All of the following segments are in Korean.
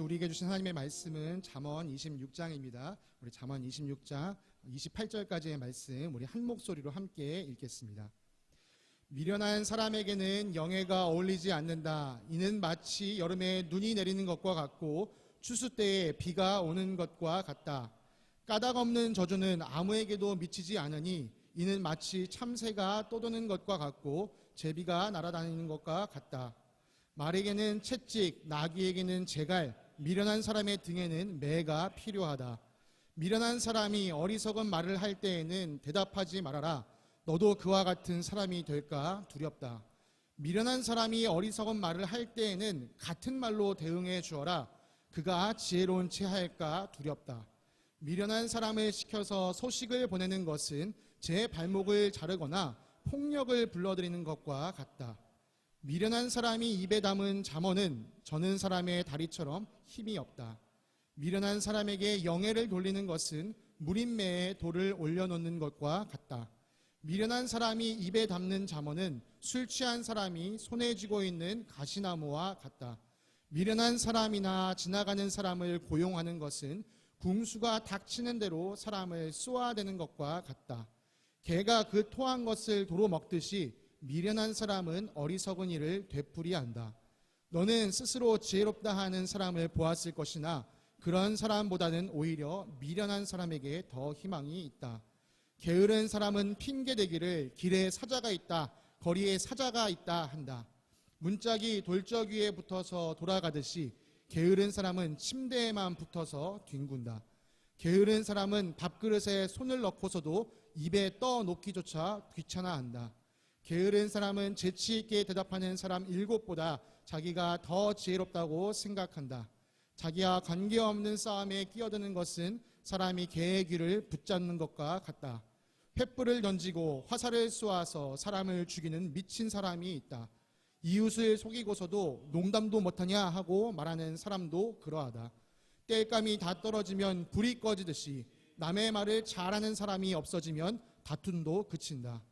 우리에게 주신 하나님의 말씀은 잠언 26장입니다. 우리 잠언 26장 28절까지의 말씀 우리 한 목소리로 함께 읽겠습니다. 미련한 사람에게는 영예가 어울리지 않는다. 이는 마치 여름에 눈이 내리는 것과 같고 추수 때에 비가 오는 것과 같다. 까닭 없는 저주는 아무에게도 미치지 않으니 이는 마치 참새가 떠도는 것과 같고 제비가 날아다니는 것과 같다. 말에게는 채찍, 나귀에게는 재갈, 미련한 사람의 등에는 매가 필요하다. 미련한 사람이 어리석은 말을 할 때에는 대답하지 말아라. 너도 그와 같은 사람이 될까 두렵다. 미련한 사람이 어리석은 말을 할 때에는 같은 말로 대응해 주어라. 그가 지혜로운 채 할까 두렵다. 미련한 사람을 시켜서 소식을 보내는 것은 제 발목을 자르거나 폭력을 불러들이는 것과 같다. 미련한 사람이 입에 담은 잠언은 저는 사람의 다리처럼 힘이 없다. 미련한 사람에게 영예를 돌리는 것은 무림매에 돌을 올려놓는 것과 같다. 미련한 사람이 입에 담는 잠언은 술 취한 사람이 손에 쥐고 있는 가시나무와 같다. 미련한 사람이나 지나가는 사람을 고용하는 것은 궁수가 닥치는 대로 사람을 쏘아대는 것과 같다. 개가 그 토한 것을 도로 먹듯이 미련한 사람은 어리석은 일을 되풀이한다. 너는 스스로 지혜롭다 하는 사람을 보았을 것이나 그런 사람보다는 오히려 미련한 사람에게 더 희망이 있다. 게으른 사람은 핑계대기를 길에 사자가 있다, 거리에 사자가 있다 한다. 문짝이 돌적 위에 붙어서 돌아가듯이 게으른 사람은 침대에만 붙어서 뒹군다. 게으른 사람은 밥그릇에 손을 넣고서도 입에 떠놓기조차 귀찮아한다. 게으른 사람은 재치 있게 대답하는 사람 7보다 자기가 더 지혜롭다고 생각한다. 자기와 관계없는 싸움에 끼어드는 것은 사람이 개의 귀를 붙잡는 것과 같다. 횃불을 던지고 화살을 쏘아서 사람을 죽이는 미친 사람이 있다. 이웃을 속이고서도 농담도 못하냐 하고 말하는 사람도 그러하다. 땔감이 다 떨어지면 불이 꺼지듯이 남의 말을 잘하는 사람이 없어지면 다툼도 그친다.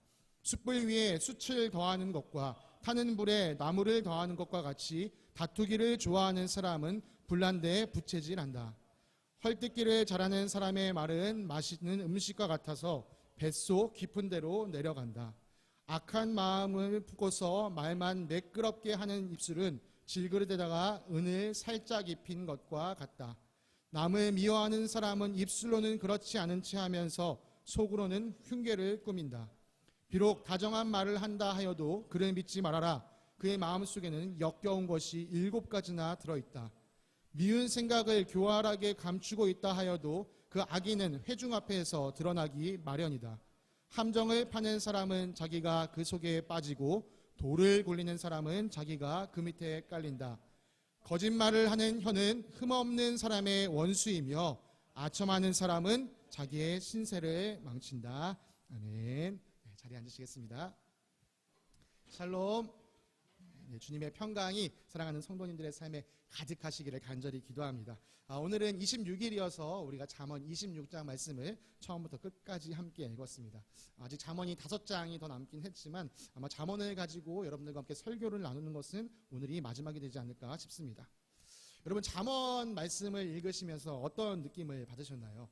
숯불 위에 숯을 더하는 것과 타는 불에 나무를 더하는 것과 같이 다투기를 좋아하는 사람은 불난데에 부채질한다. 헐뜯기를 잘하는 사람의 말은 맛있는 음식과 같아서 뱃속 깊은 데로 내려간다. 악한 마음을 품고서 말만 매끄럽게 하는 입술은 질그릇에다가 은을 살짝 입힌 것과 같다. 남을 미워하는 사람은 입술로는 그렇지 않은 채 하면서 속으로는 흉계를 꾸민다. 비록 다정한 말을 한다 하여도 그를 믿지 말아라. 그의 마음속에는 역겨운 것이 7가지나 들어있다. 미운 생각을 교활하게 감추고 있다 하여도 그 악의는 회중 앞에서 드러나기 마련이다. 함정을 파는 사람은 자기가 그 속에 빠지고 돌을 굴리는 사람은 자기가 그 밑에 깔린다. 거짓말을 하는 혀는 흠없는 사람의 원수이며 아첨하는 사람은 자기의 신세를 망친다. 아멘. 자리에 앉으시겠습니다. 샬롬. 주님의 평강이 사랑하는 성도님들의 삶에 가득하시기를 간절히 기도합니다. 오늘은 26일이어서 우리가 잠언 26장 말씀을 처음부터 끝까지 함께 읽었습니다. 아직 잠언이 5장이 더 남긴 했지만 아마 잠언을 가지고 여러분들과 함께 설교를 나누는 것은 오늘이 마지막이 되지 않을까 싶습니다. 여러분, 잠언 말씀을 읽으시면서 어떤 느낌을 받으셨나요?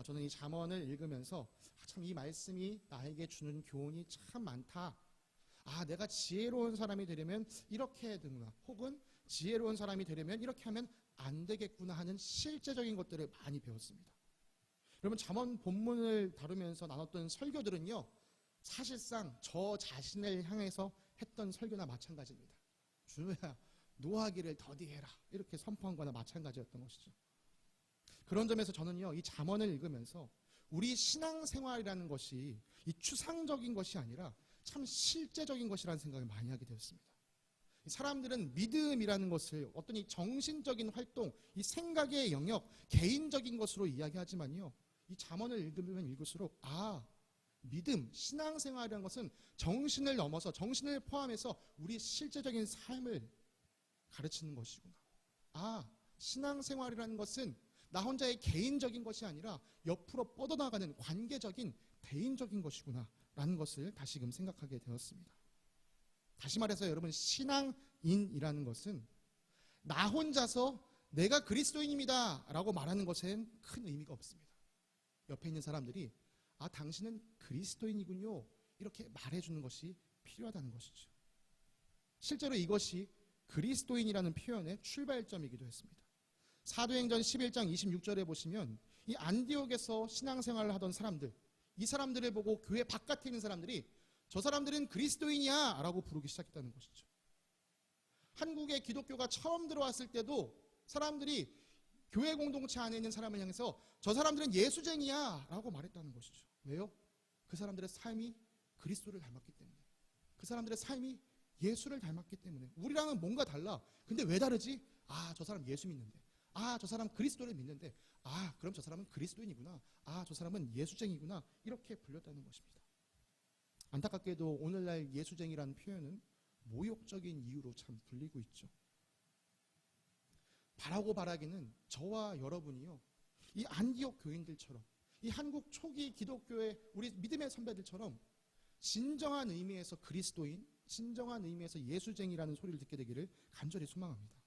저는 이 잠언을 읽으면서 참 이 말씀이 나에게 주는 교훈이 참 많다. 내가 지혜로운 사람이 되려면 이렇게 해야 되구나. 혹은 지혜로운 사람이 되려면 이렇게 하면 안 되겠구나 하는 실제적인 것들을 많이 배웠습니다. 여러분, 잠언 본문을 다루면서 나눴던 설교들은요, 사실상 저 자신을 향해서 했던 설교나 마찬가지입니다. 준우야, 노하기를 더디해라. 이렇게 선포한 거나 마찬가지였던 것이죠. 그런 점에서 저는요, 이 잠언을 읽으면서 우리 신앙생활이라는 것이 이 추상적인 것이 아니라 참 실제적인 것이라는 생각을 많이 하게 되었습니다. 사람들은 믿음이라는 것을 어떤 이 정신적인 활동, 이 생각의 영역, 개인적인 것으로 이야기하지만요, 이 잠언을 읽으면 읽을수록 믿음, 신앙생활이라는 것은 정신을 넘어서 정신을 포함해서 우리 실제적인 삶을 가르치는 것이구나. 신앙생활이라는 것은 나 혼자의 개인적인 것이 아니라 옆으로 뻗어나가는 관계적인 대인적인 것이구나 라는 것을 다시금 생각하게 되었습니다. 다시 말해서 여러분, 신앙인이라는 것은 나 혼자서 내가 그리스도인입니다 라고 말하는 것엔 큰 의미가 없습니다. 옆에 있는 사람들이 당신은 그리스도인이군요 이렇게 말해주는 것이 필요하다는 것이죠. 실제로 이것이 그리스도인이라는 표현의 출발점이기도 했습니다. 사도행전 11장 26절에 보시면 이 안디옥에서 신앙생활을 하던 사람들, 이 사람들을 보고 교회 바깥에 있는 사람들이 저 사람들은 그리스도인이야 라고 부르기 시작했다는 것이죠. 한국에 기독교가 처음 들어왔을 때도 사람들이 교회 공동체 안에 있는 사람을 향해서 저 사람들은 예수쟁이야 라고 말했다는 것이죠. 왜요? 그 사람들의 삶이 그리스도를 닮았기 때문에, 그 사람들의 삶이 예수를 닮았기 때문에. 우리랑은 뭔가 달라. 근데 왜 다르지? 저 사람 예수 믿는데, 저 사람 그리스도를 믿는데, 그럼 저 사람은 그리스도인이구나, 저 사람은 예수쟁이구나 이렇게 불렸다는 것입니다. 안타깝게도 오늘날 예수쟁이라는 표현은 모욕적인 이유로 참 불리고 있죠. 바라고 바라기는 저와 여러분이요, 이 안디옥 교인들처럼, 이 한국 초기 기독교의 우리 믿음의 선배들처럼 진정한 의미에서 그리스도인, 진정한 의미에서 예수쟁이라는 소리를 듣게 되기를 간절히 소망합니다.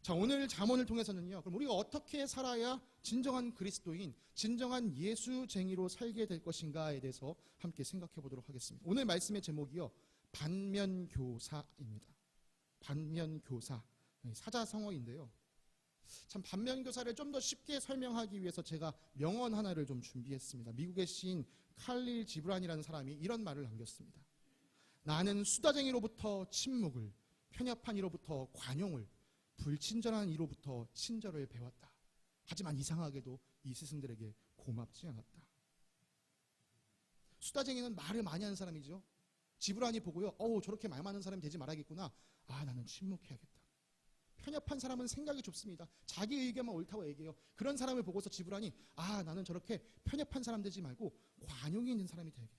자, 오늘 잠언을 통해서는요, 그럼 우리가 어떻게 살아야 진정한 그리스도인, 진정한 예수쟁이로 살게 될 것인가에 대해서 함께 생각해 보도록 하겠습니다. 오늘 말씀의 제목이요, 반면교사입니다. 반면교사, 사자성어인데요. 참 반면교사를 좀 더 쉽게 설명하기 위해서 제가 명언 하나를 좀 준비했습니다. 미국의 시인 칼릴 지브란이라는 사람이 이런 말을 남겼습니다. 나는 수다쟁이로부터 침묵을, 편협한 이로부터 관용을, 불친절한 이로부터 친절을 배웠다. 하지만 이상하게도 이 스승들에게 고맙지 않았다. 수다쟁이는 말을 많이 하는 사람이죠. 지브란이 보고요, 저렇게 말 많은 사람이 되지 말아야겠구나. 나는 침묵해야겠다. 편협한 사람은 생각이 좁습니다. 자기 의견만 옳다고 얘기해요. 그런 사람을 보고서 지브란이 나는 저렇게 편협한 사람 되지 말고 관용이 있는 사람이 되야겠다.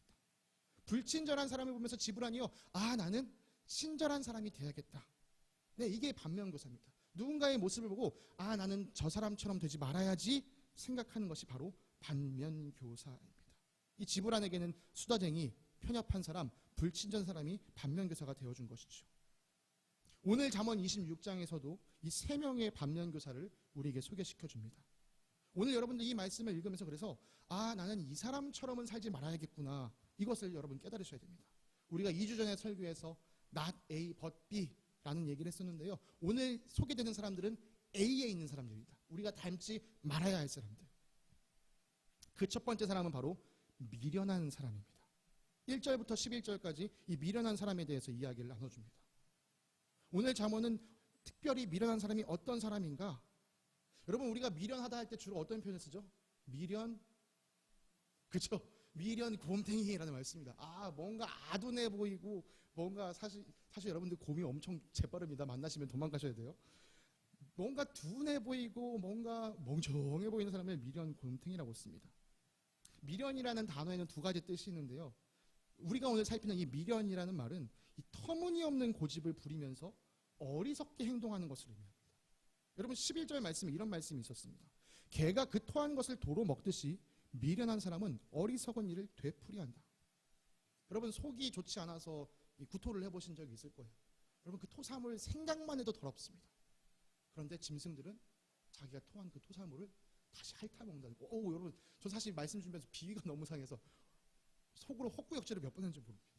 불친절한 사람을 보면서 지브란이요, 나는 친절한 사람이 되야겠다. 네, 이게 반면교사입니다. 누군가의 모습을 보고 나는 저 사람처럼 되지 말아야지 생각하는 것이 바로 반면교사입니다. 이 지브란에게는 수다쟁이, 편협한 사람, 불친절한 사람이 반면교사가 되어준 것이죠. 오늘 잠언 26장에서도 이 세 명의 반면교사를 우리에게 소개시켜줍니다. 오늘 여러분들 이 말씀을 읽으면서 그래서 나는 이 사람처럼은 살지 말아야겠구나, 이것을 여러분 깨달으셔야 됩니다. 우리가 2주 전에 설교에서 not A but B 라는 얘기를 했었는데요, 오늘 소개되는 사람들은 A에 있는 사람들입니다. 우리가 닮지 말아야 할 사람들. 그 첫 번째 사람은 바로 미련한 사람입니다. 1절부터 11절까지 이 미련한 사람에 대해서 이야기를 나눠줍니다. 오늘 잠언은 특별히 미련한 사람이 어떤 사람인가? 여러분, 우리가 미련하다 할 때 주로 어떤 표현을 쓰죠? 그죠? 미련 곰탱이라는 말씀입니다. 뭔가 아둔해 보이고, 뭔가 사실 여러분들 곰이 엄청 재빠릅니다. 만나시면 도망가셔야 돼요. 뭔가 둔해 보이고 뭔가 멍청해 보이는 사람을 미련 곰탱이라고 씁니다. 미련이라는 단어에는 두 가지 뜻이 있는데요, 우리가 오늘 살피는 이 미련이라는 말은 이 터무니없는 고집을 부리면서 어리석게 행동하는 것을 의미합니다. 여러분, 11절 말씀에 이런 말씀이 있었습니다. 개가 그 토한 것을 도로 먹듯이 미련한 사람은 어리석은 일을 되풀이한다. 여러분, 속이 좋지 않아서 구토를 해보신 적이 있을 거예요. 여러분, 그 토사물 생각만 해도 더럽습니다. 그런데 짐승들은 자기가 토한 그 토사물을 다시 핥아먹는다는 거. 여러분, 저 사실 말씀 준비해서 비위가 너무 상해서 속으로 헛구역질을 몇 번 했는지 모릅니다.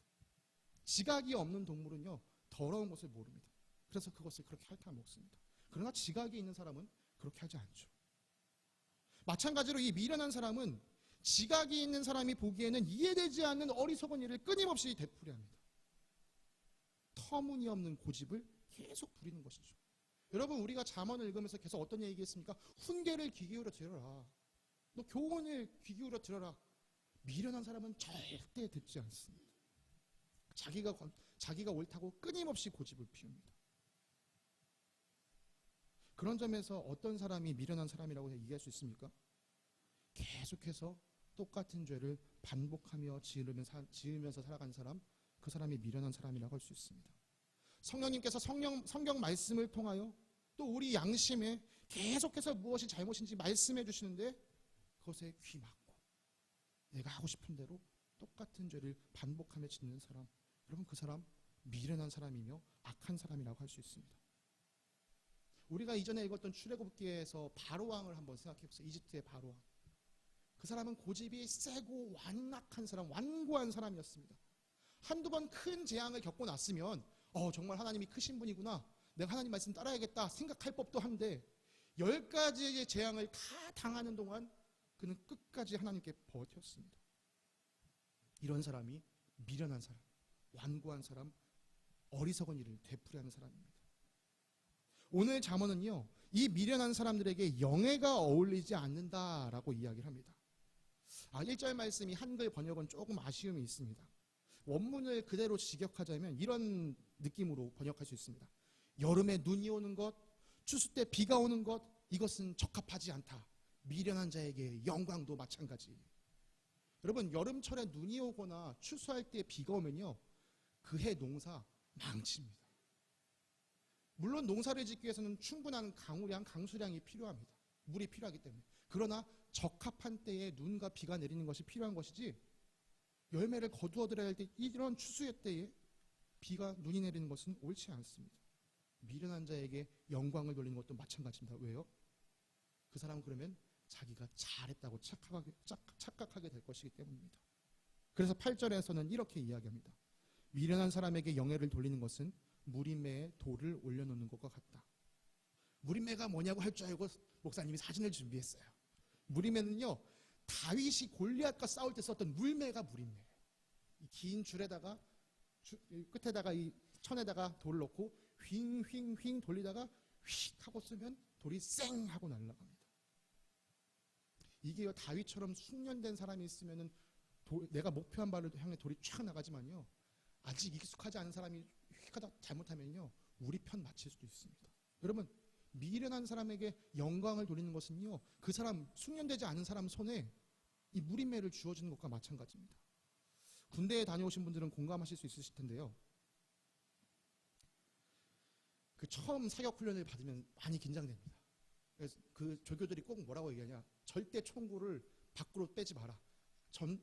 지각이 없는 동물은요, 더러운 것을 모릅니다. 그래서 그것을 그렇게 핥아먹습니다. 그러나 지각이 있는 사람은 그렇게 하지 않죠. 마찬가지로 이 미련한 사람은 지각이 있는 사람이 보기에는 이해되지 않는 어리석은 일을 끊임없이 되풀이합니다. 터무니없는 고집을 계속 부리는 것이죠. 여러분, 우리가 잠언을 읽으면서 계속 어떤 얘기했습니까? 훈계를 귀 기울여 들어라. 너 교훈을 귀 기울여 들어라. 미련한 사람은 절대 듣지 않습니다. 자기가 옳다고 끊임없이 고집을 피웁니다. 그런 점에서 어떤 사람이 미련한 사람이라고 얘기할 수 있습니까? 계속해서 똑같은 죄를 반복하며 지으면서 살아간 사람, 그 사람이 미련한 사람이라고 할 수 있습니다. 성령님께서 성경 말씀을 통하여 또 우리 양심에 계속해서 무엇이 잘못인지 말씀해 주시는데 그것에 귀 막고 내가 하고 싶은 대로 똑같은 죄를 반복하며 짓는 사람, 여러분, 그 사람 미련한 사람이며 악한 사람이라고 할 수 있습니다. 우리가 이전에 읽었던 출애굽기에서 바로왕을 한번 생각해 보세요. 이집트의 바로왕. 그 사람은 고집이 세고 완악한 사람, 완고한 사람이었습니다. 한두 번 큰 재앙을 겪고 났으면 정말 하나님이 크신 분이구나, 내가 하나님 말씀 따라야겠다 생각할 법도 한데 10가지의 재앙을 다 당하는 동안 그는 끝까지 하나님께 버텼습니다. 이런 사람이 미련한 사람, 완고한 사람, 어리석은 일을 되풀이하는 사람입니다. 오늘 잠언은요, 이 미련한 사람들에게 영예가 어울리지 않는다라고 이야기를 합니다. 1절 말씀이 한글 번역은 조금 아쉬움이 있습니다. 원문을 그대로 직역하자면 이런 느낌으로 번역할 수 있습니다. 여름에 눈이 오는 것, 추수 때 비가 오는 것, 이것은 적합하지 않다. 미련한 자에게 영광도 마찬가지. 여러분, 여름철에 눈이 오거나 추수할 때 비가 오면요, 그 해 농사 망칩니다. 물론 농사를 짓기 위해서는 충분한 강우량, 강수량이 필요합니다. 물이 필요하기 때문에. 그러나 적합한 때에 눈과 비가 내리는 것이 필요한 것이지, 열매를 거두어들여야 할 때 이런 추수의 때에 비가 눈이 내리는 것은 옳지 않습니다. 미련한 자에게 영광을 돌리는 것도 마찬가지입니다. 왜요? 그 사람은 그러면 자기가 잘했다고 착각하게 될 것이기 때문입니다. 그래서 8절에서는 이렇게 이야기합니다. 미련한 사람에게 영예를 돌리는 것은 무림매에 돌을 올려놓는 것과 같다. 무림매가 뭐냐고 할 줄 알고 목사님이 사진을 준비했어요. 무림매는요, 다윗이 골리앗과 싸울 때 썼던 물매가 무림매예요. 이 긴 줄에다가 끝에다가 이 천에다가 돌을 넣고 휑휑휑 돌리다가 휙 하고 쓰면 돌이 쌩 하고 날아갑니다. 이게요, 다윗처럼 숙련된 사람이 있으면은 내가 목표한 바를 향해 돌이 촥 나가지만요, 아직 익숙하지 않은 사람이 휙 하다 잘못하면요, 우리 편 맞힐 수도 있습니다. 여러분, 미련한 사람에게 영광을 돌리는 것은요, 그 사람, 숙련되지 않은 사람 손에 이 무림매를 주어주는 것과 마찬가지입니다. 군대에 다녀오신 분들은 공감하실 수 있으실 텐데요, 그 처음 사격 훈련을 받으면 많이 긴장됩니다. 그래서 그 조교들이 꼭 뭐라고 얘기하냐, 절대 총구를 밖으로 빼지 마라.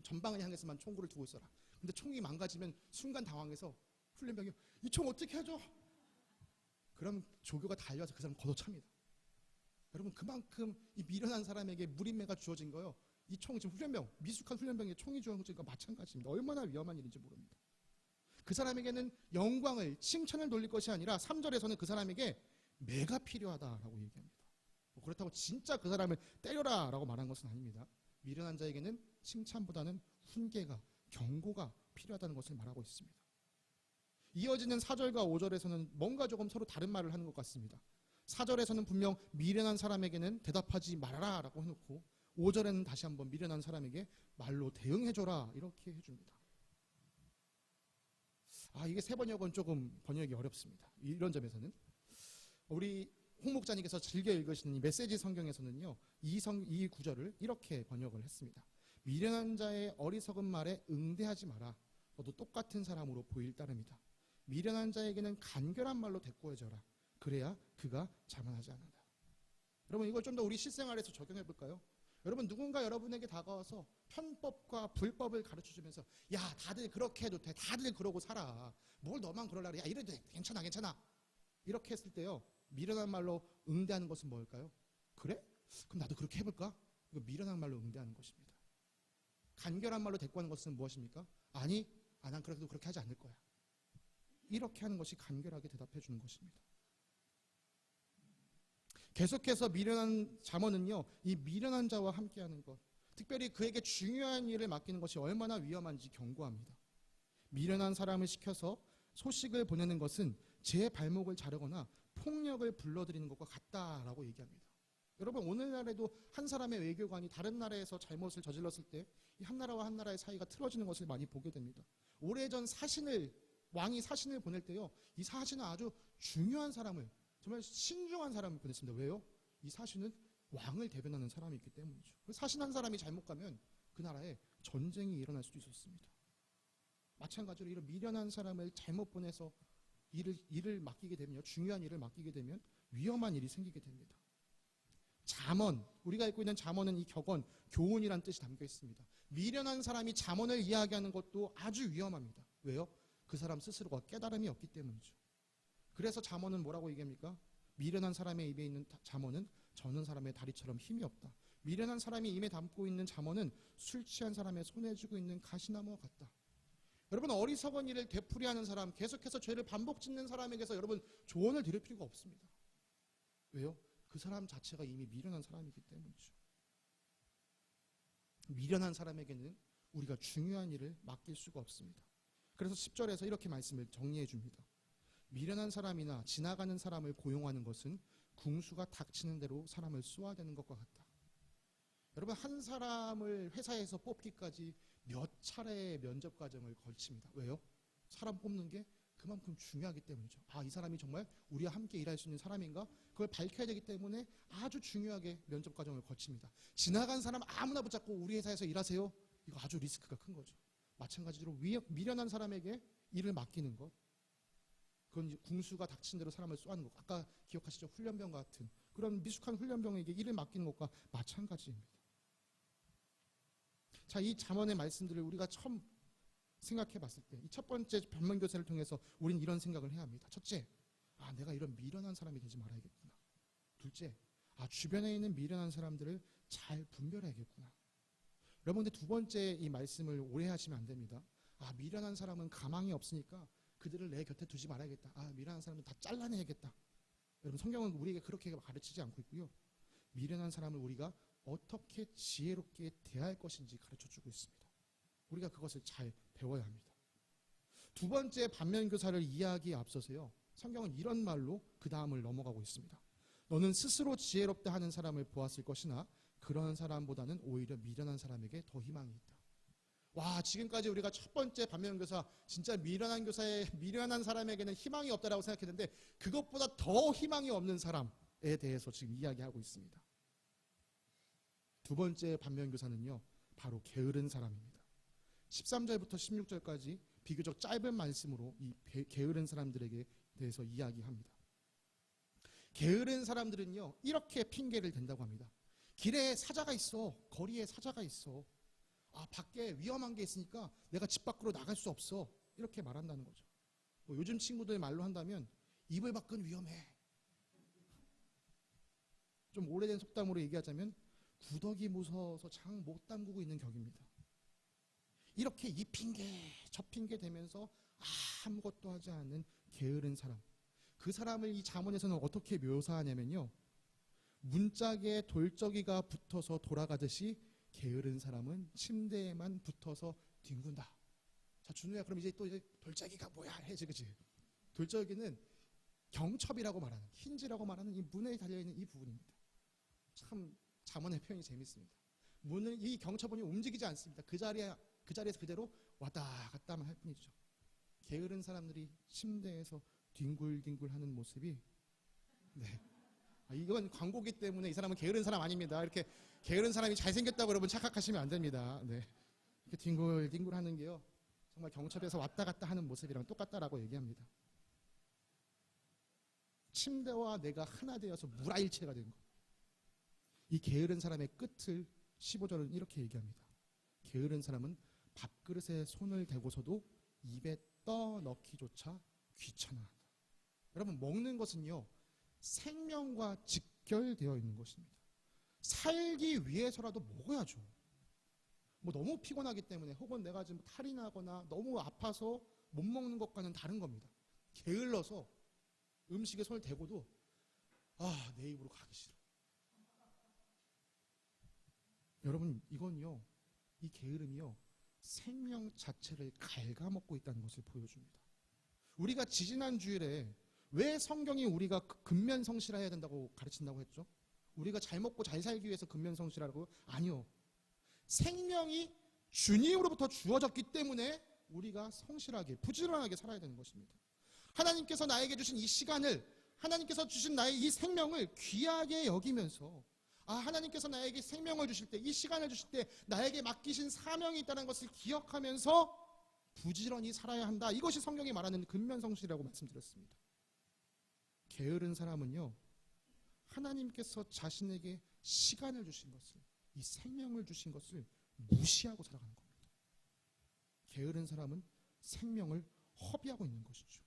전방을 향해서만 총구를 두고 있어라. 근데 총이 망가지면 순간 당황해서 훈련병이 이 총 어떻게 하죠? 그럼 조교가 달려와서 그 사람 걷어찹니다. 여러분, 그만큼 이 미련한 사람에게 무림매가 주어진 거요, 이 총, 지금 훈련병, 미숙한 훈련병에 총이 주어진 것과 마찬가지입니다. 얼마나 위험한 일인지 모릅니다. 그 사람에게는 영광을, 칭찬을 돌릴 것이 아니라 3절에서는 그 사람에게 매가 필요하다라고 얘기합니다. 그렇다고 진짜 그 사람을 때려라 라고 말한 것은 아닙니다. 미련한 자에게는 칭찬보다는 훈계가, 경고가 필요하다는 것을 말하고 있습니다. 이어지는 4절과 5절에서는 뭔가 조금 서로 다른 말을 하는 것 같습니다. 4절에서는 분명 미련한 사람에게는 대답하지 말아라 라고 해놓고 5절에는 다시 한번 미련한 사람에게 말로 대응해줘라 이렇게 해줍니다. 이게 세 번역은 조금 번역이 어렵습니다. 이런 점에서는 우리 홍 목자님께서 즐겨 읽으시는 이 메시지 성경에서는요, 이 구절을 이렇게 번역을 했습니다. 미련한 자의 어리석은 말에 응대하지 마라. 너도 똑같은 사람으로 보일 따름이다. 미련한 자에게는 간결한 말로 대꾸해줘라. 그래야 그가 자만하지 않는다. 여러분, 이걸 좀 더 우리 실생활에서 적용해 볼까요? 여러분, 누군가 여러분에게 다가와서 편법과 불법을 가르쳐주면서 야, 다들 그렇게 해도 돼, 다들 그러고 살아, 뭘 너만 그러려고 그래, 야, 이래도 돼, 괜찮아 이렇게 했을 때요, 미련한 말로 응대하는 것은 뭘까요? 그래? 그럼 나도 그렇게 해볼까? 이거 미련한 말로 응대하는 것입니다. 간결한 말로 대꾸하는 것은 무엇입니까? 아니, 난 그래도 그렇게 하지 않을 거야, 이렇게 하는 것이 간결하게 대답해 주는 것입니다. 계속해서 미련한 잠언은요, 이 미련한 자와 함께하는 것, 특별히 그에게 중요한 일을 맡기는 것이 얼마나 위험한지 경고합니다. 미련한 사람을 시켜서 소식을 보내는 것은 제 발목을 자르거나 폭력을 불러들이는 것과 같다라고 얘기합니다. 여러분, 오늘날에도 한 사람의 외교관이 다른 나라에서 잘못을 저질렀을 때 이 한 나라와 한 나라의 사이가 틀어지는 것을 많이 보게 됩니다. 오래전 왕이 사신을 보낼 때요, 이 사신은 아주 중요한 사람을, 정말 신중한 사람을 보냈습니다. 왜요? 이 사신은 왕을 대변하는 사람이 있기 때문이죠. 사신한 사람이 잘못 가면 그 나라에 전쟁이 일어날 수도 있었습니다. 마찬가지로 이런 미련한 사람을 잘못 보내서 일을 맡기게 되면요, 중요한 일을 맡기게 되면 위험한 일이 생기게 됩니다. 잠언, 우리가 읽고 있는 잠언은 이 격언, 교훈이란 뜻이 담겨 있습니다. 미련한 사람이 잠언을 이야기하는 것도 아주 위험합니다. 왜요? 그 사람 스스로가 깨달음이 없기 때문이죠. 그래서 잠언은 뭐라고 얘기합니까? 미련한 사람의 입에 있는 잠언은 저는 사람의 다리처럼 힘이 없다. 미련한 사람이 입에 담고 있는 잠언은 술 취한 사람의 손에 쥐고 있는 가시나무와 같다. 여러분, 어리석은 일을 되풀이하는 사람, 계속해서 죄를 반복 짓는 사람에게서 여러분 조언을 드릴 필요가 없습니다. 왜요? 그 사람 자체가 이미 미련한 사람이기 때문이죠. 미련한 사람에게는 우리가 중요한 일을 맡길 수가 없습니다. 그래서 10절에서 이렇게 말씀을 정리해 줍니다. 미련한 사람이나 지나가는 사람을 고용하는 것은 궁수가 닥치는 대로 사람을 쏘아대는 것과 같다. 여러분, 한 사람을 회사에서 뽑기까지 몇 차례의 면접 과정을 거칩니다. 왜요? 사람 뽑는 게 그만큼 중요하기 때문이죠. 이 사람이 정말 우리와 함께 일할 수 있는 사람인가? 그걸 밝혀야 되기 때문에 아주 중요하게 면접 과정을 거칩니다. 지나간 사람 아무나 붙잡고 우리 회사에서 일하세요? 이거 아주 리스크가 큰 거죠. 마찬가지로 미련한 사람에게 일을 맡기는 것, 그건 궁수가 닥친 대로 사람을 쏘는 것. 아까 기억하시죠? 훈련병 같은 그런 미숙한 훈련병에게 일을 맡기는 것과 마찬가지입니다. 자, 이 잠언의 말씀들을 우리가 처음 생각해 봤을 때 이 첫 번째 변명교사를 통해서 우리는 이런 생각을 해야 합니다. 첫째, 내가 이런 미련한 사람이 되지 말아야겠구나. 둘째, 주변에 있는 미련한 사람들을 잘 분별해야겠구나. 여러분, 근데 두 번째 이 말씀을 오해하시면 안 됩니다. 미련한 사람은 가망이 없으니까 그들을 내 곁에 두지 말아야겠다. 미련한 사람은 다 잘라내야겠다. 여러분, 성경은 우리에게 그렇게 가르치지 않고 있고요. 미련한 사람을 우리가 어떻게 지혜롭게 대할 것인지 가르쳐주고 있습니다. 우리가 그것을 잘 배워야 합니다. 두 번째 반면교사를 이해하기에 앞서서요, 성경은 이런 말로 그 다음을 넘어가고 있습니다. 너는 스스로 지혜롭다 하는 사람을 보았을 것이나 그런 사람보다는 오히려 미련한 사람에게 더 희망이 있다. 지금까지 우리가 첫 번째 반면교사, 진짜 미련한 사람에게는 희망이 없다라고 생각했는데 그것보다 더 희망이 없는 사람에 대해서 지금 이야기하고 있습니다. 두 번째 반면교사는요, 바로 게으른 사람입니다. 13절부터 16절까지 비교적 짧은 말씀으로 이 게으른 사람들에게 대해서 이야기합니다. 게으른 사람들은요, 이렇게 핑계를 댄다고 합니다. 길에 사자가 있어. 거리에 사자가 있어. 밖에 위험한 게 있으니까 내가 집 밖으로 나갈 수 없어. 이렇게 말한다는 거죠. 요즘 친구들 말로 한다면 이불 밖은 위험해. 좀 오래된 속담으로 얘기하자면 구더기 무서워서 장 못 담그고 있는 격입니다. 이렇게 이 핑계 저 핑계 대면서 아무것도 하지 않는 게으른 사람, 그 사람을 이 잠언에서는 어떻게 묘사하냐면요, 문짝에 돌적이가 붙어서 돌아가듯이 게으른 사람은 침대에만 붙어서 뒹군다. 자, 준우야, 그럼 이제 돌짝이가 뭐야 해지, 그치? 돌적이는 경첩이라고 말하는, 힌지라고 말하는 이 문에 달려있는 이 부분입니다. 참 잠언의 표현이 재밌습니다. 문을, 이 경첩원이 움직이지 않습니다. 그 자리에서 그대로 왔다 갔다만 할 뿐이죠. 게으른 사람들이 침대에서 뒹굴뒹굴하는 모습이, 이건 광고기 때문에 이 사람은 게으른 사람 아닙니다. 이렇게 게으른 사람이 잘생겼다고 여러분 착각하시면 안 됩니다. 이렇게 뒹굴뒹굴하는 게요, 정말 경첩에서 왔다 갔다 하는 모습이랑 똑같다라고 얘기합니다. 침대와 내가 하나 되어서 무라일체가 된 것. 이 게으른 사람의 끝을 15절은 이렇게 얘기합니다. 게으른 사람은 밥그릇에 손을 대고서도 입에 떠넣기조차 귀찮아한다. 여러분, 먹는 것은요, 생명과 직결되어 있는 것입니다. 살기 위해서라도 먹어야죠. 너무 피곤하기 때문에, 혹은 내가 지금 탈이 나거나 너무 아파서 못 먹는 것과는 다른 겁니다. 게을러서 음식에 손을 대고도 내 입으로 가기 싫어. 여러분, 이건요, 이 게으름이요, 생명 자체를 갉아먹고 있다는 것을 보여줍니다. 우리가 지지난 주일에 왜 성경이 우리가 근면성실해야 된다고 가르친다고 했죠? 우리가 잘 먹고 잘 살기 위해서 근면성실하라고? 아니요. 생명이 주님으로부터 주어졌기 때문에 우리가 성실하게, 부지런하게 살아야 되는 것입니다. 하나님께서 나에게 주신 이 시간을, 하나님께서 주신 나의 이 생명을 귀하게 여기면서, 하나님께서 나에게 생명을 주실 때, 이 시간을 주실 때 나에게 맡기신 사명이 있다는 것을 기억하면서 부지런히 살아야 한다. 이것이 성경이 말하는 근면성실이라고 말씀드렸습니다. 게으른 사람은요, 하나님께서 자신에게 시간을 주신 것을, 이 생명을 주신 것을 무시하고 살아가는 겁니다. 게으른 사람은 생명을 허비하고 있는 것이죠.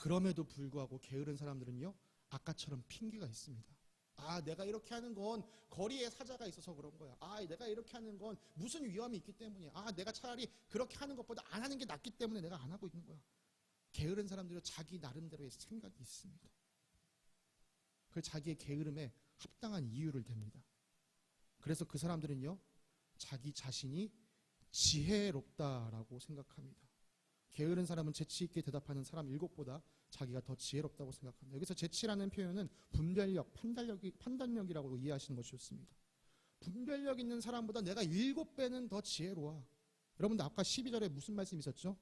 그럼에도 불구하고 게으른 사람들은요, 아까처럼 핑계가 있습니다. 아, 내가 이렇게 하는 건 거리에 사자가 있어서 그런 거야. 아, 내가 이렇게 하는 건 무슨 위험이 있기 때문이야. 아, 내가 차라리 그렇게 하는 것보다 안 하는 게 낫기 때문에 내가 안 하고 있는 거야. 게으른 사람들은 자기 나름대로의 생각이 있습니다. 그 자기의 게으름에 합당한 이유를 댑니다. 그래서 그 사람들은요, 자기 자신이 지혜롭다라고 생각합니다. 게으른 사람은 재치 있게 대답하는 사람 7보다 자기가 더 지혜롭다고 생각합니다. 여기서 재치라는 표현은 분별력, 판단력이라고 이해하시는 것이 좋습니다. 분별력 있는 사람보다 내가 7배는 더 지혜로워. 여러분들 아까 12절에 무슨 말씀이 있었죠?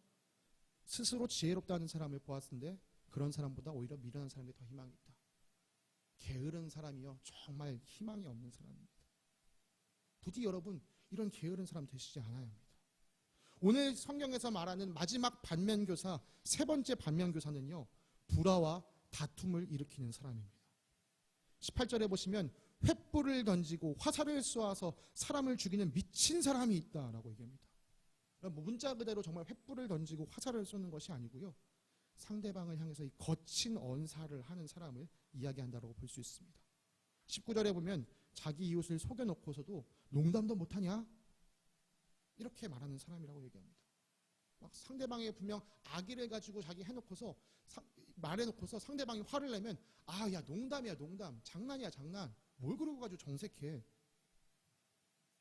스스로 지혜롭다는 사람을 보았는데 그런 사람보다 오히려 미련한 사람이 더 희망이 있다. 게으른 사람이요, 정말 희망이 없는 사람입니다. 부디 여러분 이런 게으른 사람 되시지 않아야 합니다. 오늘 성경에서 말하는 마지막 반면교사, 3번째 반면교사는요, 불화와 다툼을 일으키는 사람입니다. 18절에 보시면 횃불을 던지고 화살을 쏘아서 사람을 죽이는 미친 사람이 있다라고 얘기합니다. 문자 그대로 정말 횃불을 던지고 화살을 쏘는 것이 아니고요, 상대방을 향해서 이 거친 언사를 하는 사람을 이야기한다고 볼 수 있습니다. 19절에 보면 자기 이웃을 속여놓고서도 농담도 못하냐? 이렇게 말하는 사람이라고 얘기합니다. 막 상대방이 분명 악의를 가지고 자기 해놓고서 말해놓고서 상대방이 화를 내면 아, 야, 농담이야, 농담, 장난이야, 장난, 뭘 그러고 가지고 정색해.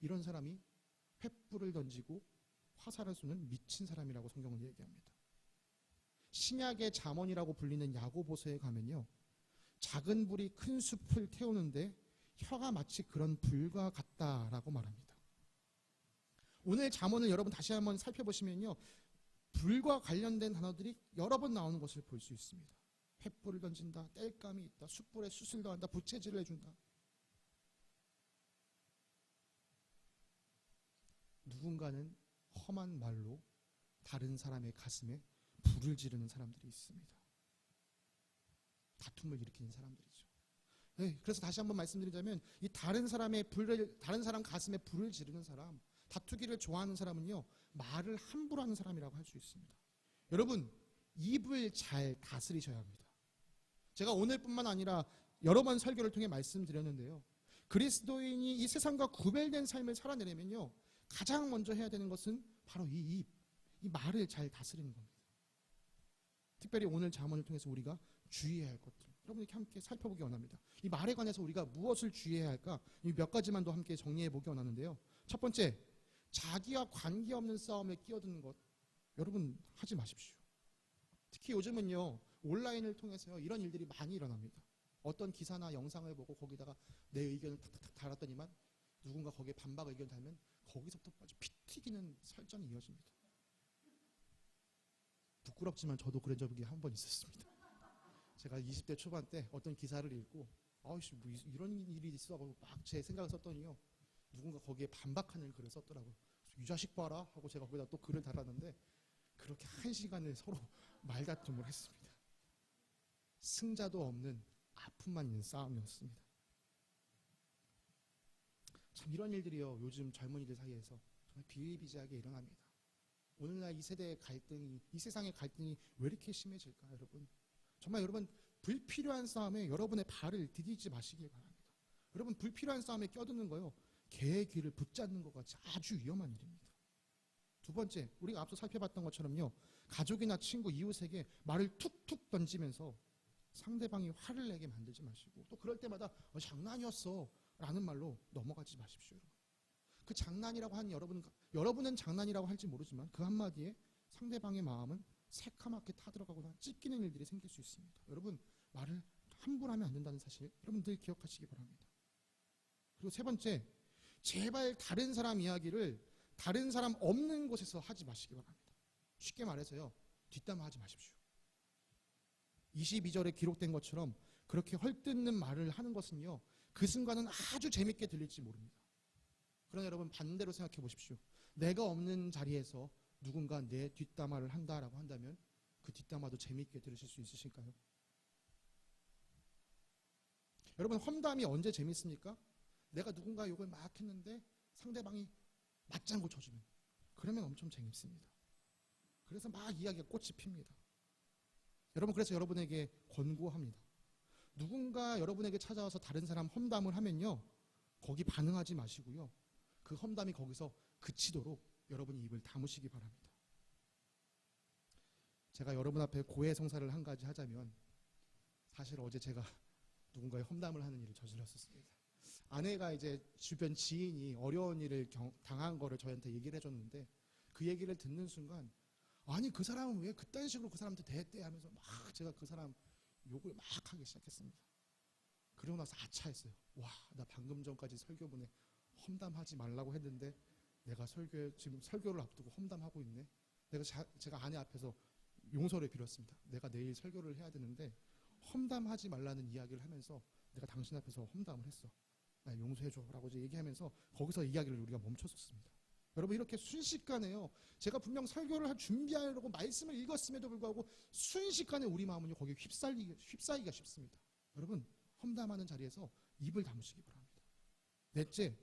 이런 사람이 횃불을 던지고 화살을 쏘는 미친 사람이라고 성경은 얘기합니다. 신약의 잠언이라고 불리는 야고보서에 가면요, 작은 불이 큰 숲을 태우는데 혀가 마치 그런 불과 같다라고 말합니다. 오늘 잠언을 여러분 다시 한번 살펴보시면요, 불과 관련된 단어들이 여러 번 나오는 것을 볼 수 있습니다. 횃불을 던진다, 땔감이 있다, 숯불에 숯을 더한다, 부채질을 해준다. 누군가는 험한 말로 다른 사람의 가슴에 불을 지르는 사람들이 있습니다. 다툼을 일으키는 사람들이죠. 네, 그래서 다시 한번 말씀드리자면 이 다른 사람 가슴에 불을 지르는 사람, 다투기를 좋아하는 사람은요, 말을 함부로 하는 사람이라고 할 수 있습니다. 여러분, 입을 잘 다스리셔야 합니다. 제가 오늘뿐만 아니라 여러 번 설교를 통해 말씀드렸는데요, 그리스도인이 이 세상과 구별된 삶을 살아내려면요, 가장 먼저 해야 되는 것은 바로 이 말을 잘 다스리는 겁니다. 특별히 오늘 잠언을 통해서 우리가 주의해야 할 것들, 여러분 이렇게 함께 살펴보기 원합니다. 이 말에 관해서 우리가 무엇을 주의해야 할까? 이 몇 가지만 더 함께 정리해 보기 원하는데요. 첫 번째, 자기와 관계없는 싸움에 끼어드는 것, 여러분 하지 마십시오. 특히 요즘은요, 온라인을 통해서요, 이런 일들이 많이 일어납니다. 어떤 기사나 영상을 보고 거기다가 내 의견을 탁탁탁 달았더니만 누군가 거기에 반박 의견을 달면 거기서부터 아주 피 튀기는 설전이 이어집니다. 부끄럽지만 저도 그런 적이 한 번 있었습니다. 제가 20대 초반 때 어떤 기사를 읽고 아이씨, 뭐 이런 일이 있어 하고 막 제 생각을 썼더니요, 누군가 거기에 반박하는 글을 썼더라고요. 이 자식 봐라 하고 제가 거기다 또 글을 달았는데 그렇게 1시간을 서로 말다툼을 했습니다. 승자도 없는 아픔만 있는 싸움이었습니다. 참 이런 일들이요, 요즘 젊은이들 사이에서 정말 비일비재하게 일어납니다. 오늘날 이 세대의 갈등이, 이 세상의 갈등이 왜 이렇게 심해질까? 여러분, 정말 여러분 불필요한 싸움에 여러분의 발을 디디지 마시길 바랍니다. 여러분 불필요한 싸움에 껴드는 거요, 개의 귀를 붙잡는 것 같이 아주 위험한 일입니다. 두 번째, 우리가 앞서 살펴봤던 것처럼요, 가족이나 친구, 이웃에게 말을 툭툭 던지면서 상대방이 화를 내게 만들지 마시고, 또 그럴 때마다 장난이었어 라는 말로 넘어가지 마십시오. 그 장난이라고 하는 여러분은 장난이라고 할지 모르지만 그 한마디에 상대방의 마음은 새카맣게 타들어가거나 찢기는 일들이 생길 수 있습니다. 여러분, 말을 함부로 하면 안 된다는 사실 여러분 늘 기억하시기 바랍니다. 그리고 세 번째, 제발 다른 사람 이야기를 다른 사람 없는 곳에서 하지 마시기 바랍니다. 쉽게 말해서요, 뒷담화하지 마십시오. 22절에 기록된 것처럼 그렇게 헐뜯는 말을 하는 것은요, 그 순간은 아주 재밌게 들릴지 모릅니다. 그러나 여러분 반대로 생각해 보십시오. 내가 없는 자리에서 누군가 내 뒷담화를 한다라고 한다면 그 뒷담화도 재미있게 들으실 수 있으실까요? 여러분, 험담이 언제 재밌습니까? 내가 누군가 욕을 막 했는데 상대방이 맞장구 쳐주면, 그러면 엄청 재밌습니다. 그래서 막 이야기가 꽃이 핍니다. 여러분, 그래서 여러분에게 권고합니다. 누군가 여러분에게 찾아와서 다른 사람 험담을 하면요, 거기 반응하지 마시고요, 그 험담이 거기서 그치도록 여러분이 입을 다무시기 바랍니다. 제가 여러분 앞에 고해성사를 한 가지 하자면, 사실 어제 제가 누군가의 험담을 하는 일을 저질렀었습니다. 아내가 이제 주변 지인이 어려운 일을 당한 거를 저한테 얘기를 해줬는데, 그 얘기를 듣는 순간, 아니 그 사람은 왜 그딴 식으로 그 사람한테 대했대 하면서 막 제가 그 사람 욕을 막 하기 시작했습니다. 그러고 나서 아차했어요. 와, 나 방금 전까지 설교분에 험담하지 말라고 했는데 내가 지금 설교를 앞두고 험담하고 있네. 제가 아내 앞에서 용서를 빌었습니다. 내가 내일 설교를 해야 되는데 험담하지 말라는 이야기를 하면서 내가 당신 앞에서 험담을 했어. 나 용서해줘 라고 얘기하면서 거기서 이야기를 우리가 멈췄었습니다. 여러분, 이렇게 순식간에요, 제가 분명 설교를 준비하려고 말씀을 읽었음에도 불구하고 순식간에 우리 마음은요 거기에 휩싸이기가 쉽습니다. 여러분, 험담하는 자리에서 입을 다무시기 바랍니다. 넷째,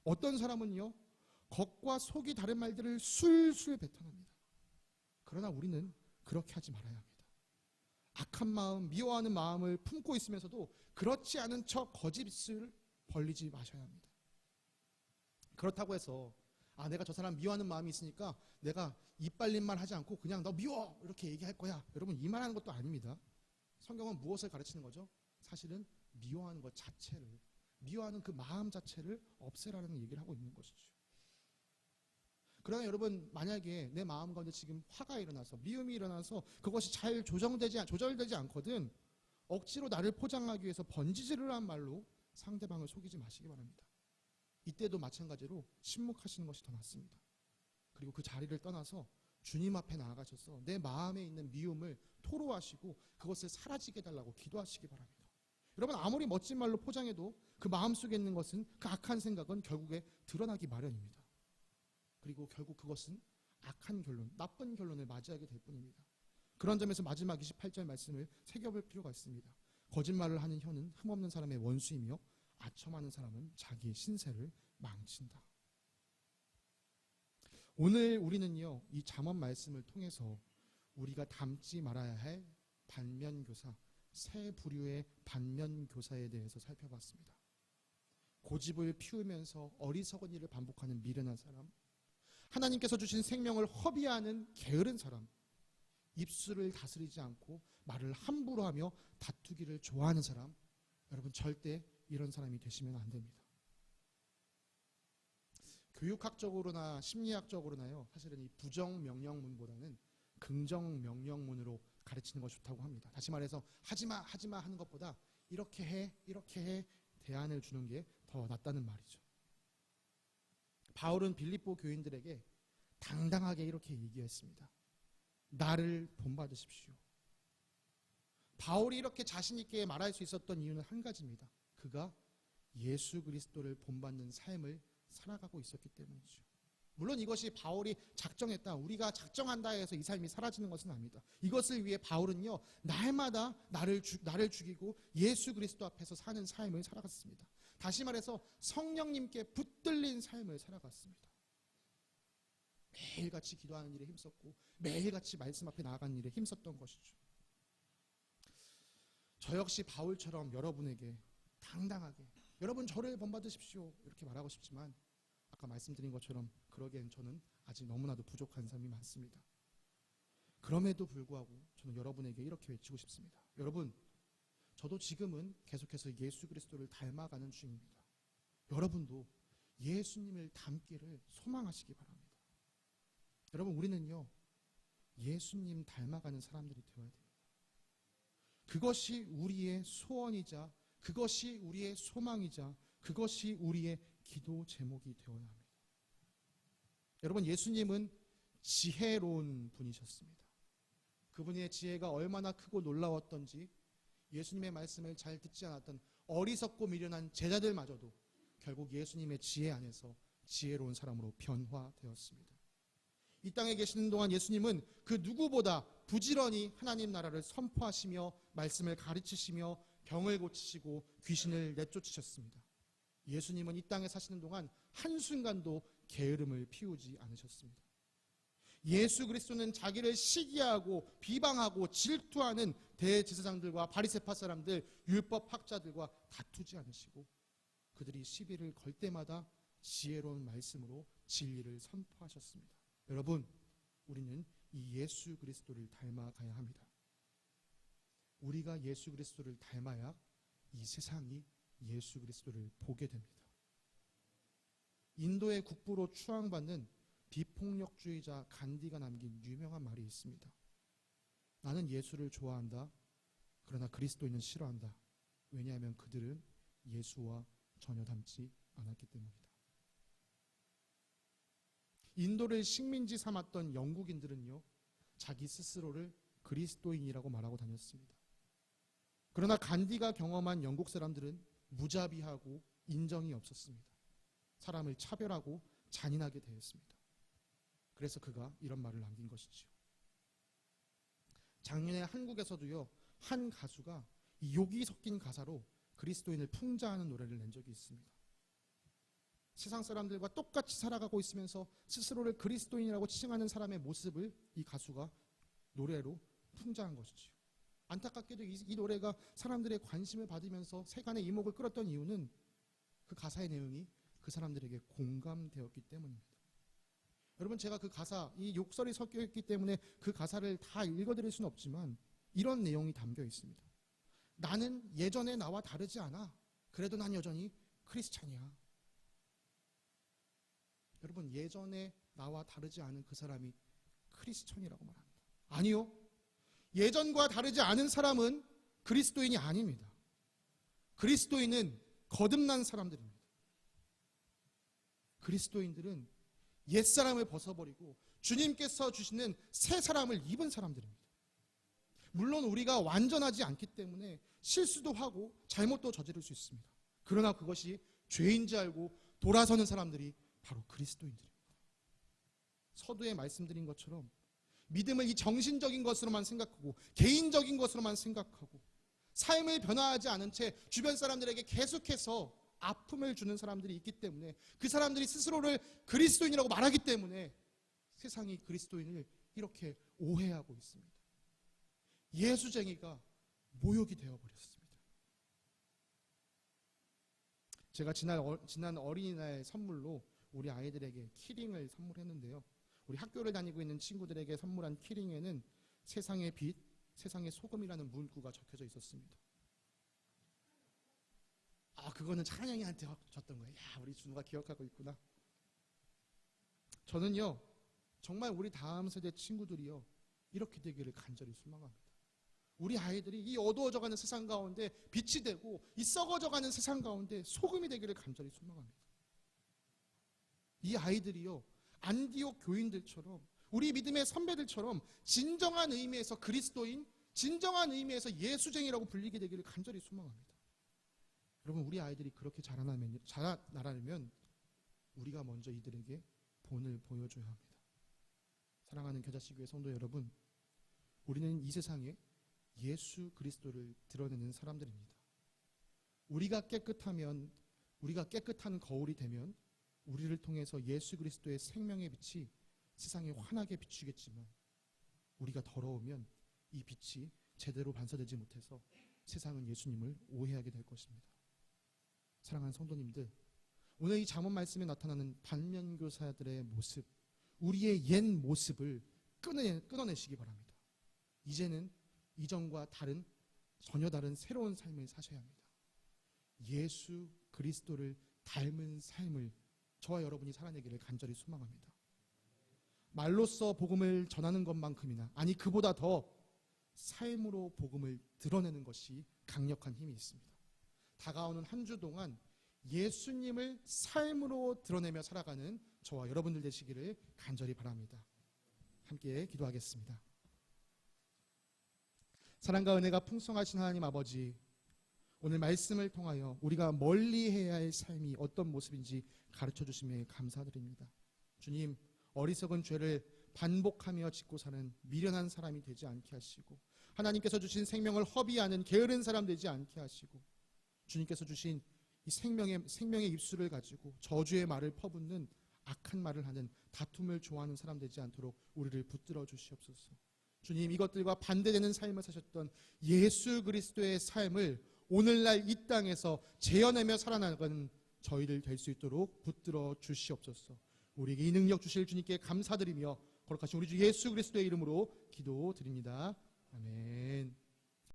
어떤 사람은요 겉과 속이 다른 말들을 술술 뱉어냅니다. 그러나 우리는 그렇게 하지 말아야 합니다. 악한 마음, 미워하는 마음을 품고 있으면서도 그렇지 않은 척 거짓을 벌리지 마셔야 합니다. 그렇다고 해서 내가 저 사람 미워하는 마음이 있으니까 내가 이빨린말 하지 않고 그냥 너 미워 이렇게 얘기할 거야. 여러분, 이 말하는 것도 아닙니다. 성경은 무엇을 가르치는 거죠? 사실은 미워하는 것 자체를, 미워하는 그 마음 자체를 없애라는 얘기를 하고 있는 것이죠. 그러나 여러분, 만약에 내 마음 가운데 지금 화가 일어나서, 미움이 일어나서 그것이 잘 조절되지 않거든 억지로 나를 포장하기 위해서 번지질을 한 말로 상대방을 속이지 마시기 바랍니다. 이때도 마찬가지로 침묵하시는 것이 더 낫습니다. 그리고 그 자리를 떠나서 주님 앞에 나아가셔서 내 마음에 있는 미움을 토로하시고 그것을 사라지게 해달라고 기도하시기 바랍니다. 여러분, 아무리 멋진 말로 포장해도 그 마음속에 있는 것은, 그 악한 생각은 결국에 드러나기 마련입니다. 그리고 결국 그것은 악한 결론, 나쁜 결론을 맞이하게 될 뿐입니다. 그런 점에서 마지막 28절 말씀을 새겨볼 필요가 있습니다. 거짓말을 하는 혀는 흠없는 사람의 원수이며 아첨하는 사람은 자기의 신세를 망친다. 오늘 우리는요, 이 잠언 말씀을 통해서 우리가 닮지 말아야 할 반면교사, 세 부류의 반면교사에 대해서 살펴봤습니다. 고집을 피우면서 어리석은 일을 반복하는 미련한 사람, 하나님께서 주신 생명을 허비하는 게으른 사람, 입술을 다스리지 않고 말을 함부로 하며 다투기를 좋아하는 사람, 여러분 절대 이런 사람이 되시면 안 됩니다. 교육학적으로나 심리학적으로나요, 사실은 이 부정명령문보다는 긍정명령문으로 가르치는 것이 좋다고 합니다. 다시 말해서 하지마 하는 것보다 이렇게 해 대안을 주는 게 더 낫다는 말이죠. 바울은 빌립보 교인들에게 당당하게 이렇게 얘기했습니다. 나를 본받으십시오. 바울이 이렇게 자신 있게 말할 수 있었던 이유는 한 가지입니다. 그가 예수 그리스도를 본받는 삶을 살아가고 있었기 때문이죠. 물론 이것이 바울이 작정했다, 우리가 작정한다 해서 이 삶이 사라지는 것은 아닙니다. 이것을 위해 바울은요, 날마다 나를 죽이고 예수 그리스도 앞에서 사는 삶을 살아갔습니다. 다시 말해서 성령님께 붙들린 삶을 살아갔습니다. 매일같이 기도하는 일에 힘썼고 매일같이 말씀 앞에 나아가는 일에 힘썼던 것이죠. 저 역시 바울처럼 여러분에게 당당하게 여러분 저를 본받으십시오 이렇게 말하고 싶지만, 아까 말씀드린 것처럼 그러기엔 저는 아직 너무나도 부족한 삶이 많습니다. 그럼에도 불구하고 저는 여러분에게 이렇게 외치고 싶습니다. 여러분, 저도 지금은 계속해서 예수 그리스도를 닮아가는 중입니다. 여러분도 예수님을 닮기를 소망하시기 바랍니다. 여러분, 우리는요, 예수님 닮아가는 사람들이 되어야 됩니다. 그것이 우리의 소원이자, 그것이 우리의 소망이자, 그것이 우리의 기도 제목이 되어야 합니다. 여러분, 예수님은 지혜로운 분이셨습니다. 그분의 지혜가 얼마나 크고 놀라웠던지 예수님의 말씀을 잘 듣지 않았던 어리석고 미련한 제자들마저도 결국 예수님의 지혜 안에서 지혜로운 사람으로 변화되었습니다. 이 땅에 계시는 동안 예수님은 그 누구보다 부지런히 하나님 나라를 선포하시며 말씀을 가르치시며 병을 고치시고 귀신을 내쫓으셨습니다. 예수님은 이 땅에 사시는 동안 한순간도 게으름을 피우지 않으셨습니다. 예수 그리스도는 자기를 시기하고 비방하고 질투하는 대제사장들과 바리새파 사람들, 율법 학자들과 다투지 않으시고 그들이 시비를 걸 때마다 지혜로운 말씀으로 진리를 선포하셨습니다. 여러분, 우리는 이 예수 그리스도를 닮아가야 합니다. 우리가 예수 그리스도를 닮아야 이 세상이 예수 그리스도를 보게 됩니다. 인도의 국부로 추앙받는 비폭력주의자 간디가 남긴 유명한 말이 있습니다. 나는 예수를 좋아한다. 그러나 그리스도인은 싫어한다. 왜냐하면 그들은 예수와 전혀 닮지 않았기 때문이다. 인도를 식민지 삼았던 영국인들은요, 자기 스스로를 그리스도인이라고 말하고 다녔습니다. 그러나 간디가 경험한 영국 사람들은 무자비하고 인정이 없었습니다. 사람을 차별하고 잔인하게 대했습니다. 그래서 그가 이런 말을 남긴 것이지요. 작년에 한국에서도요, 한 가수가 욕이 섞인 가사로 그리스도인을 풍자하는 노래를 낸 적이 있습니다. 세상 사람들과 똑같이 살아가고 있으면서 스스로를 그리스도인이라고 칭하는 사람의 모습을 이 가수가 노래로 풍자한 것이지요. 안타깝게도 이 노래가 사람들의 관심을 받으면서 세간의 이목을 끌었던 이유는 그 가사의 내용이 그 사람들에게 공감되었기 때문입니다. 여러분, 제가 그 가사, 이 욕설이 섞여 있기 때문에 그 가사를 다 읽어드릴 수는 없지만 이런 내용이 담겨 있습니다. 나는 예전의 나와 다르지 않아. 그래도 난 여전히 크리스찬이야. 여러분, 예전에 나와 다르지 않은 그 사람이 크리스천이라고 말합니다. 아니요. 예전과 다르지 않은 사람은 그리스도인이 아닙니다. 그리스도인은 거듭난 사람들입니다. 그리스도인들은 옛사람을 벗어버리고 주님께서 주시는 새 사람을 입은 사람들입니다. 물론 우리가 완전하지 않기 때문에 실수도 하고 잘못도 저지를 수 있습니다. 그러나 그것이 죄인지 알고 돌아서는 사람들이 바로 그리스도인들입니다. 서두에 말씀드린 것처럼 믿음을 이 정신적인 것으로만 생각하고 개인적인 것으로만 생각하고 삶을 변화하지 않은 채 주변 사람들에게 계속해서 아픔을 주는 사람들이 있기 때문에 그 사람들이 스스로를 그리스도인이라고 말하기 때문에 세상이 그리스도인을 이렇게 오해하고 있습니다. 예수쟁이가 모욕이 되어버렸습니다. 제가 지난 어린이날 선물로 우리 아이들에게 키링을 선물했는데요. 우리 학교를 다니고 있는 친구들에게 선물한 키링에는 세상의 빛, 세상의 소금이라는 문구가 적혀져 있었습니다. 그거는 찬영이한테 줬던 거예요. 야, 우리 준우가 기억하고 있구나. 저는요, 정말 우리 다음 세대 친구들이요, 이렇게 되기를 간절히 소망합니다. 우리 아이들이 이 어두워져가는 세상 가운데 빛이 되고 이 썩어져가는 세상 가운데 소금이 되기를 간절히 소망합니다. 이 아이들이요, 안디옥 교인들처럼 우리 믿음의 선배들처럼 진정한 의미에서 그리스도인, 진정한 의미에서 예수쟁이라고 불리게 되기를 간절히 소망합니다. 여러분, 우리 아이들이 그렇게 자라나려면 우리가 먼저 이들에게 본을 보여줘야 합니다. 사랑하는 겨자씨교회 성도 여러분, 우리는 이 세상에 예수 그리스도를 드러내는 사람들입니다. 우리가 깨끗하면, 우리가 깨끗한 거울이 되면 우리를 통해서 예수 그리스도의 생명의 빛이 세상에 환하게 비추겠지만, 우리가 더러우면 이 빛이 제대로 반사되지 못해서 세상은 예수님을 오해하게 될 것입니다. 사랑하는 성도님들, 오늘 이 잠언 말씀에 나타나는 반면교사들의 모습, 우리의 옛 모습을 끊어내시기 바랍니다. 이제는 이전과 전혀 다른 새로운 삶을 사셔야 합니다. 예수 그리스도를 닮은 삶을 저와 여러분이 살아내기를 간절히 소망합니다. 말로써 복음을 전하는 것만큼이나, 아니 그보다 더 삶으로 복음을 드러내는 것이 강력한 힘이 있습니다. 다가오는 한 주 동안 예수님을 삶으로 드러내며 살아가는 저와 여러분들 되시기를 간절히 바랍니다. 함께 기도하겠습니다. 사랑과 은혜가 풍성하신 하나님 아버지, 오늘 말씀을 통하여 우리가 멀리해야 할 삶이 어떤 모습인지 가르쳐 주심에 감사드립니다. 주님, 어리석은 죄를 반복하며 짓고 사는 미련한 사람이 되지 않게 하시고, 하나님께서 주신 생명을 허비하는 게으른 사람 되지 않게 하시고, 주님께서 주신 이 생명의 입술을 가지고 저주의 말을 퍼붓는 악한 말을 하는, 다툼을 좋아하는 사람 되지 않도록 우리를 붙들어 주시옵소서. 주님, 이것들과 반대되는 삶을 사셨던 예수 그리스도의 삶을 오늘날 이 땅에서 재현하며 살아나가는 저희들 될 수 있도록 붙들어 주시옵소서. 우리에게 이 능력 주실 주님께 감사드리며 거룩하신 우리 주 예수 그리스도의 이름으로 기도드립니다. 아멘.